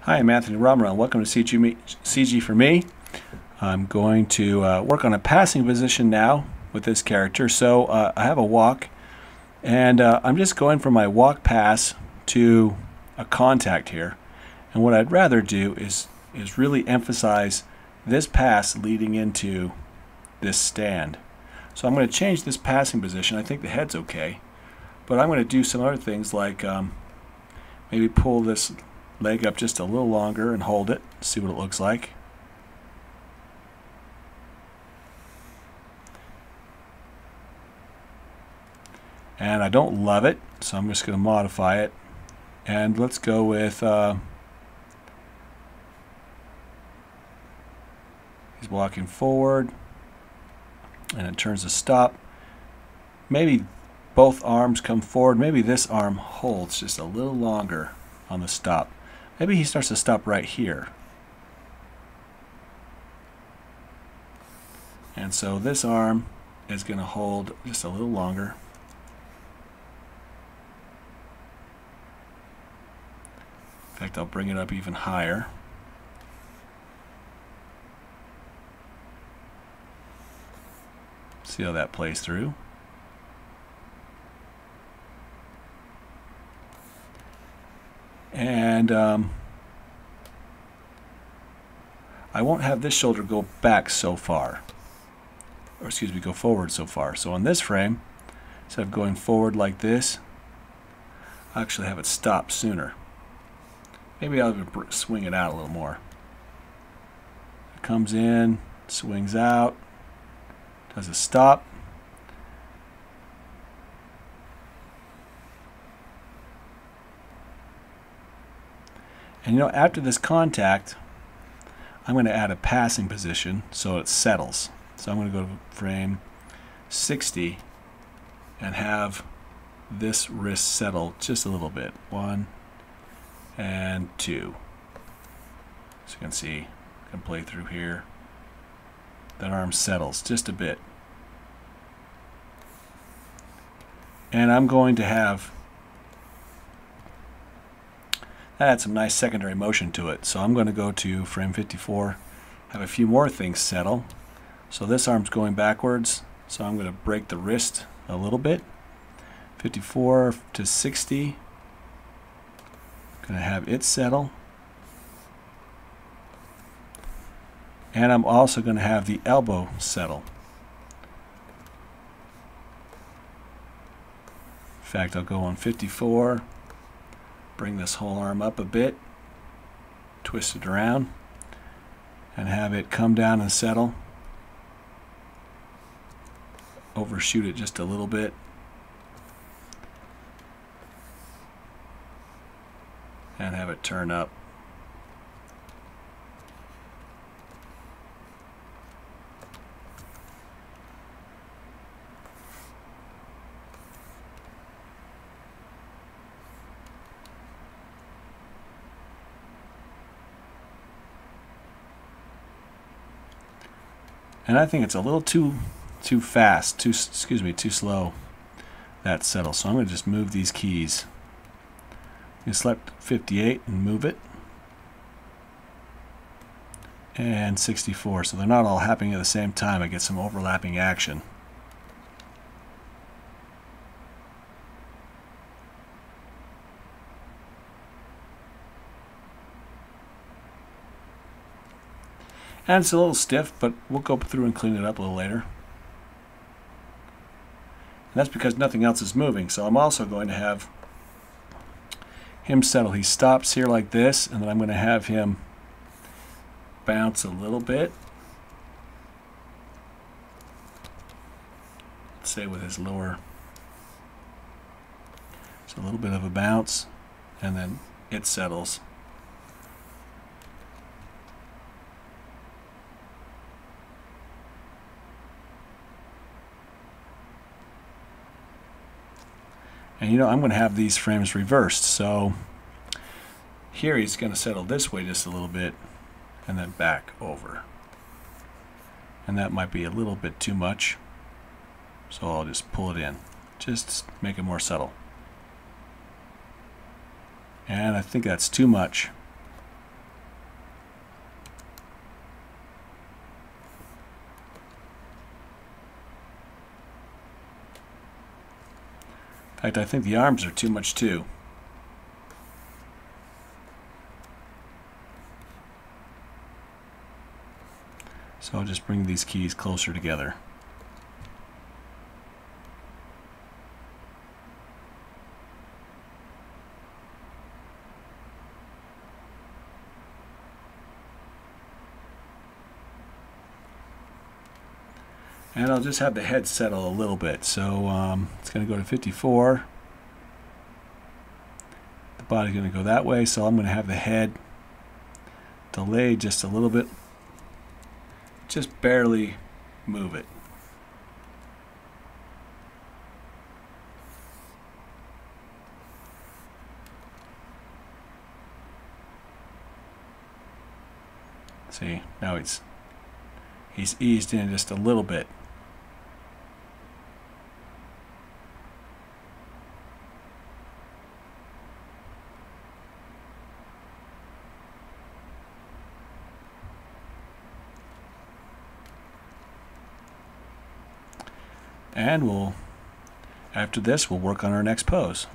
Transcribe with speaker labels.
Speaker 1: Hi, I'm Anthony Romero, and welcome to CG for.me. I'm going to work on a passing position now with this character. So I have a walk, and I'm just going from my walk pass to a contact here. And what I'd rather do is really emphasize this pass leading into this stand. So I'm going to change this passing position. I think the head's okay, but I'm going to do some other things like maybe pull this leg up just a little longer and hold it, see what it looks like. And I don't love it, so I'm just going to modify it. And let's go with he's walking forward and it turns to stop. Maybe both arms come forward. Maybe this arm holds just a little longer on the stop. Maybe he starts to stop right here. And so this arm is going to hold just a little longer. In fact, I'll bring it up even higher. See how that plays through. And I won't have this shoulder go back so far, or excuse me, go forward so far. So on this frame, instead of going forward like this, I actually have it stop sooner. Maybe I'll swing it out a little more. It comes in, swings out, does a stop. And you know, after this contact, I'm going to add a passing position so it settles. So I'm going to go to frame 60 and have this wrist settle just a little bit. 1 and 2. So you can see, I can play through here. That arm settles just a bit. And I'm going to have add some nice secondary motion to it. So I'm going to go to frame 54, have a few more things settle. So this arm's going backwards, so I'm going to break the wrist a little bit. 54 to 60, going to have it settle. And I'm also going to have the elbow settle. In fact, I'll go on 54. Bring this whole arm up a bit, twist it around, and have it come down and settle. Overshoot it just a little bit. And have it turn up. And I think it's a little too fast, too slow, that settle. So I'm going to just move these keys. You select 58 and move it. And 64. So they're not all happening at the same time. I get some overlapping action. And it's a little stiff, but we'll go through and clean it up a little later. And that's because nothing else is moving. So I'm also going to have him settle. He stops here like this, and then I'm going to have him bounce a little bit. Let's say with his lower. So a little bit of a bounce, and then it settles. And you know, I'm going to have these frames reversed. So here he's going to settle this way just a little bit and then back over. And that might be a little bit too much. So I'll just pull it in. Just make it more subtle. And I think that's too much. In fact, I think the arms are too much too. So I'll just bring these keys closer together. And I'll just have the head settle a little bit. So it's going to go to 54. The body's going to go that way, so I'm going to have the head delayed just a little bit. Just barely move it. See, now he's eased in just a little bit. And after this, we'll work on our next pose.